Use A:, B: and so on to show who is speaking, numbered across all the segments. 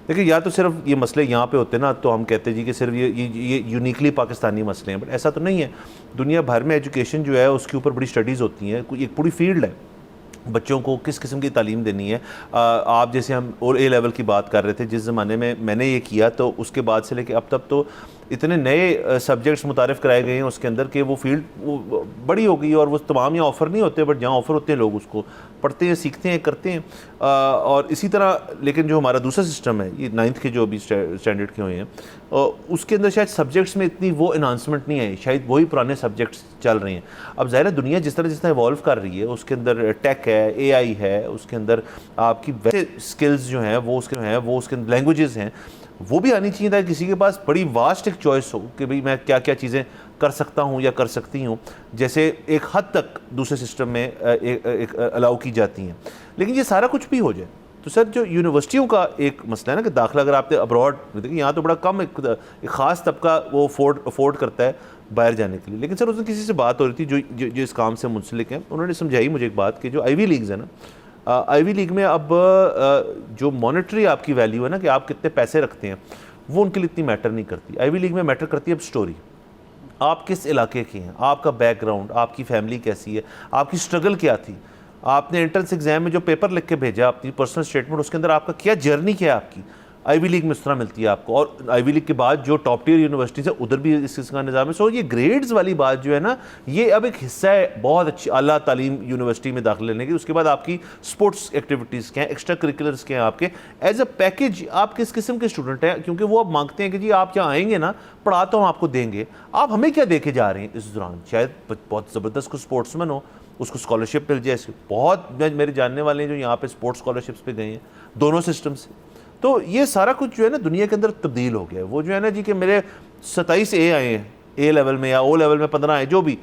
A: देखिए या तो सिर्फ ये मसले यहाँ पे होते ना तो हम कहते हैं जी कि सिर्फ ये यूनिकली पाकिस्तानी मसले हैं, बट ऐसा तो नहीं है। दुनिया भर में एजुकेशन जो है उसके ऊपर बड़ी स्टडीज़ होती हैं, एक पूरी फील्ड है बच्चों को किस किस्म की तालीम देनी है। आप जैसे हम और ए लेवल की बात कर रहे थे, जिस ज़माने में मैंने ये किया तो उसके बाद से लेके अब तक तो इतने नए सब्जेक्ट्स मुतारिफ़ कराए गए हैं उसके अंदर कि वो फील्ड वो बड़ी हो गई, और वो तमाम यहाँ ऑफ़र नहीं होते, बट जहाँ ऑफ़र होते हैं लोग उसको पढ़ते हैं, सीखते हैं, करते हैं। और इसी तरह लेकिन जो हमारा दूसरा सिस्टम है, ये 9th के जो अभी स्टैंडर्ड के हुए हैं, उसके अंदर शायद सब्जेक्ट्स में इतनी वो इन्हांसमेंट नहीं है, शायद वही पुराने सब्जेक्ट्स चल रहे हैं। अब ज़ाहिर है दुनिया जिस तरह इवॉल्व कर रही है, उसके अंदर टेक है, AI है, उसके अंदर आपकी वैसे स्किल्स जो हैं वो उसके अंदर लैंग्वेजेस हैं, वो भी आनी चाहिए ताकि किसी के पास बड़ी वास्ट एक चॉइस हो कि भाई मैं क्या क्या चीज़ें कर सकता हूँ या कर सकती हूँ, जैसे एक हद तक दूसरे सिस्टम में एक अलाउ की जाती हैं। लेकिन ये सारा कुछ भी हो जाए तो सर जो यूनिवर्सिटियों का एक मसला है ना कि दाखिला अगर आपने अब्रॉड, देखिए यहाँ तो बड़ा कम एक ख़ास तबका वो अफोर्ड करता है बाहर जाने के लिए। लेकिन सर उस दिन किसी से बात हो रही थी जो इस काम से मुंसलिक हैं, उन्होंने समझाई मुझे एक बात कि जो आईवी लीग्स है ना, आईवी लीग में अब जो मॉनेटरी आपकी वैल्यू है ना कि आप कितने पैसे रखते हैं, वो उनके लिए इतनी मैटर नहीं करती। आईवी लीग में मैटर करती है अब स्टोरी, आप किस इलाके के हैं, आपका बैकग्राउंड, आपकी फैमिली कैसी है, आपकी स्ट्रगल क्या थी, आपने एंट्रेंस एग्जाम में जो पेपर लिख के भेजा, अपनी पर्सनल स्टेटमेंट, उसके अंदर आपका क्या जर्नी क्या है आपकी, आईवी लीग में इस तरह मिलती है आपको। और आईवी लीग के बाद जो टॉप टियर यूनिवर्सिटीज़ है उधर भी इस किस्म का निज़ाम है। सो ये ग्रेड्स वाली बात जो है ना, ये अब एक हिस्सा है बहुत अच्छी आला तालीम यूनिवर्सिटी में दाखिले लेने की। उसके बाद आपकी स्पोर्ट्स एक्टिविटीज़ क्या हैं, एक्स्ट्रा करिकुलर्स क्या हैं, आपके एज अ पैकेज आप किस किस्म के स्टूडेंट हैं, क्योंकि वो अब मांगते हैं कि जी आप यहाँ आएंगे ना, पढ़ा तो हम आपको देंगे, आप हमें क्या दे के जा रहे हैं इस दौरान। शायद बहुत ज़बरदस्त को स्पोर्ट्समैन हो, उसको स्कॉलरशिप मिल जाए। बहुत मेरे जानने वाले हैं जो यहाँ पे स्पोर्ट्स स्कॉलरशिप्स पे गए हैं दोनों सिस्टम से। तो ये सारा कुछ जो है ना दुनिया के अंदर तब्दील हो गया है। वो जो है ना जी कि मेरे 27 ए आए हैं ए लेवल में या ओ लेवल में 15 आए जो भी,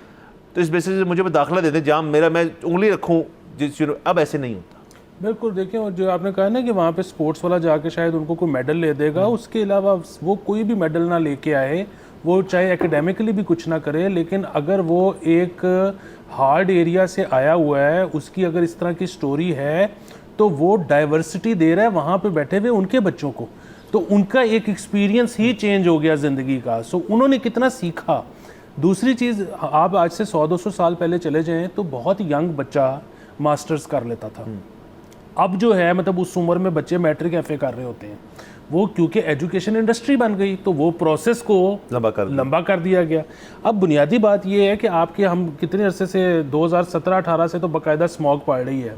A: तो इस बेसिस से मुझे दाखिला दे दें जहाँ मेरा मैं उंगली रखूँ जिस, अब ऐसे नहीं होता।
B: बिल्कुल, देखिए और जो आपने कहा ना कि वहाँ पे स्पोर्ट्स वाला जाके शायद उनको कोई मेडल ले देगा, उसके अलावा वो कोई भी मेडल ना लेके आए, वो चाहे एकेडमिकली भी कुछ ना करे, लेकिन अगर वो एक हार्ड एरिया से आया हुआ है, उसकी अगर इस तरह की स्टोरी है तो वो डाइवर्सिटी दे रहा है वहाँ पे बैठे हुए उनके बच्चों को, तो उनका एक एक्सपीरियंस ही चेंज हो गया ज़िंदगी का। सो उन्होंने कितना सीखा। दूसरी चीज़, आप आज से 100-200 साल पहले चले जाएं तो बहुत यंग बच्चा मास्टर्स कर लेता था। अब जो है मतलब उस उम्र में बच्चे मैट्रिक FA कर रहे होते हैं। वो क्योंकि एजुकेशन इंडस्ट्री बन गई तो वो प्रोसेस को लंबा कर दिया गया। अब बुनियादी बात ये है कि आपके हम कितने अरसे से 2017-18 से तो बाकायदा स्मॉग पड़ रही है।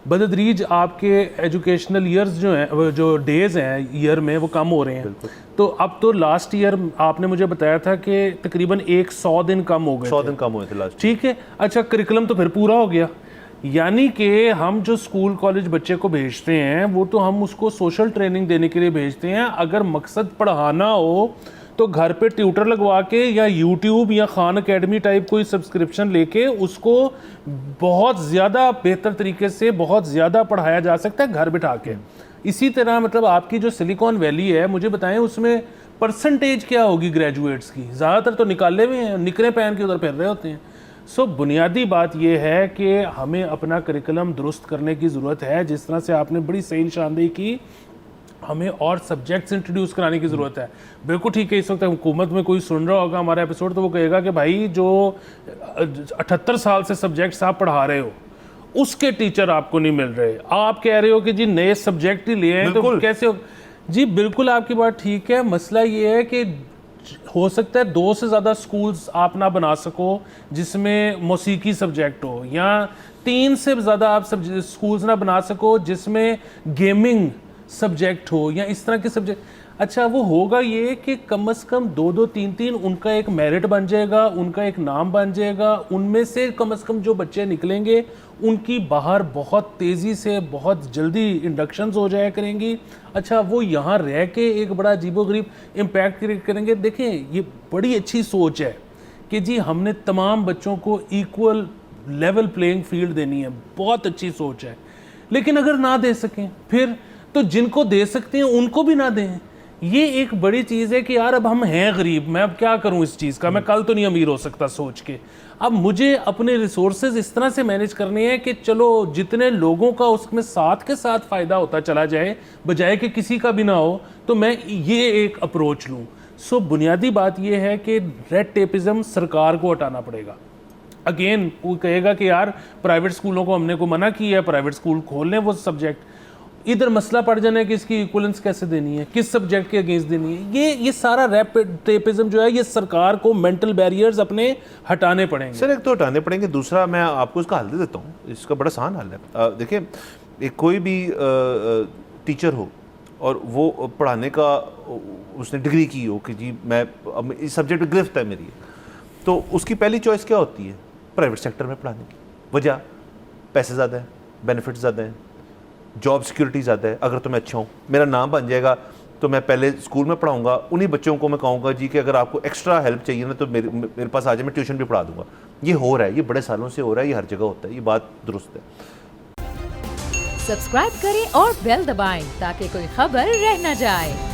B: बदतदरीज आपके एजुकेशनल ईयर्स जो हैं, जो डेज़ हैं ईयर में, वो कम हो रहे हैं। तो अब तो लास्ट ईयर आपने मुझे बताया था कि तकरीबन 100 दिन कम हो गए,
A: 100 दिन कम हुए थे लास्ट।
B: ठीक है, अच्छा करिकुलम तो फिर पूरा हो गया। यानी कि हम जो स्कूल कॉलेज बच्चे को भेजते हैं वो तो हम उसको सोशल ट्रेनिंग देने के लिए भेजते हैं। अगर मकसद पढ़ाना हो तो घर पे ट्यूटर लगवा के या यूट्यूब या खान एकेडमी टाइप कोई सब्सक्रिप्शन लेके उसको बहुत ज़्यादा बेहतर तरीके से बहुत ज़्यादा पढ़ाया जा सकता है घर बिठा के। इसी तरह मतलब आपकी जो सिलिकॉन वैली है, मुझे बताएं उसमें परसेंटेज क्या होगी ग्रेजुएट्स की? ज़्यादातर तो निकाले हुए हैं, निकरें पहन के उधर फिर रहे होते हैं। सो बुनियादी बात यह है कि हमें अपना करिकुलम दुरुस्त करने की ज़रूरत है। जिस तरह से आपने बड़ी सही निशानदेही की, हमें और सब्जेक्ट्स इंट्रोड्यूस कराने की ज़रूरत है। बिल्कुल ठीक है, इस वक्त हुकूमत में कोई सुन रहा होगा हमारा एपिसोड तो वो कहेगा कि भाई जो 78 साल से सब्जेक्ट्स आप पढ़ा रहे हो उसके टीचर आपको नहीं मिल रहे, आप कह रहे हो कि जी नए सब्जेक्ट ही लिए हैं तो कैसे हो। जी बिल्कुल आपकी बात ठीक है। मसला ये है कि हो सकता है 2 से ज़्यादा स्कूल्स आप ना बना सको जिसमें मौसीकी सब्जेक्ट हो, या 3 से ज़्यादा आप स्कूल्स ना बना सको जिसमें गेमिंग सब्जेक्ट हो या इस तरह के सब्जेक्ट। अच्छा वो होगा ये कि कम से कम 2-2, 3-3 उनका एक मेरिट बन जाएगा, उनका एक नाम बन जाएगा। उनमें से कम जो बच्चे निकलेंगे उनकी बाहर बहुत तेज़ी से बहुत जल्दी इंडक्शंस हो जाया करेंगी। अच्छा वो यहाँ रह के एक बड़ा अजीबोगरीब इम्पैक्ट क्रिएट करेंगे। देखें ये बड़ी अच्छी सोच है कि जी हमने तमाम बच्चों को इक्वल लेवल प्लेइंग फील्ड देनी है, बहुत अच्छी सोच है। लेकिन अगर ना दे सकें फिर तो जिनको दे सकते हैं उनको भी ना दें। ये एक बड़ी चीज़ है कि यार अब हम हैं गरीब, मैं अब क्या करूं इस चीज़ का, मैं कल तो नहीं अमीर हो सकता सोच के। अब मुझे अपने रिसोर्सेज इस तरह से मैनेज करने हैं कि चलो जितने लोगों का उसमें साथ के साथ फ़ायदा होता चला जाए बजाय कि किसी का भी ना हो, तो मैं ये एक अप्रोच लूँ। सो बुनियादी बात ये है कि रेड टेपिज्म सरकार को हटाना पड़ेगा। अगेन वो कहेगा कि यार प्राइवेट स्कूलों को हमने को मना किया है, प्राइवेट स्कूल खोल लें वो सब्जेक्ट। इधर मसला पड़ जाना है कि इसकी इक्वलेंस कैसे देनी है, किस सब्जेक्ट के अगेंस्ट देनी है। ये सारा रैप टेपिज्म जो है, ये सरकार को मेंटल बैरियर्स अपने हटाने पड़ेंगे।
A: सर एक तो हटाने पड़ेंगे, दूसरा मैं आपको इसका हल दे देता हूँ, इसका बड़ा आसान हल है। देखिए एक कोई भी टीचर हो और वो पढ़ाने का उसने डिग्री की हो कि जी मैं अब इस सब्जेक्ट में गिरफ्त है मेरी, तो उसकी पहली चॉइस क्या होती है? प्राइवेट सेक्टर में पढ़ाने की। वजह पैसे ज़्यादा हैं, बेनिफिट ज़्यादा हैं, जॉब सिक्योरिटी ज़्यादा है। अगर तो मैं अच्छा हूँ, मेरा नाम बन जाएगा, तो मैं पहले स्कूल में पढ़ाऊँगा, उन्हीं बच्चों को मैं कहूँगा जी कि अगर आपको एक्स्ट्रा हेल्प चाहिए ना तो मेरे पास आ जाए, मैं ट्यूशन भी पढ़ा दूँगा। ये हो रहा है, ये बड़े सालों से हो रहा है, ये हर जगह होता है, ये बात दुरुस्त है।
C: सब्सक्राइब करें और बेल दबाएं ताकि कोई खबर रह न जाए।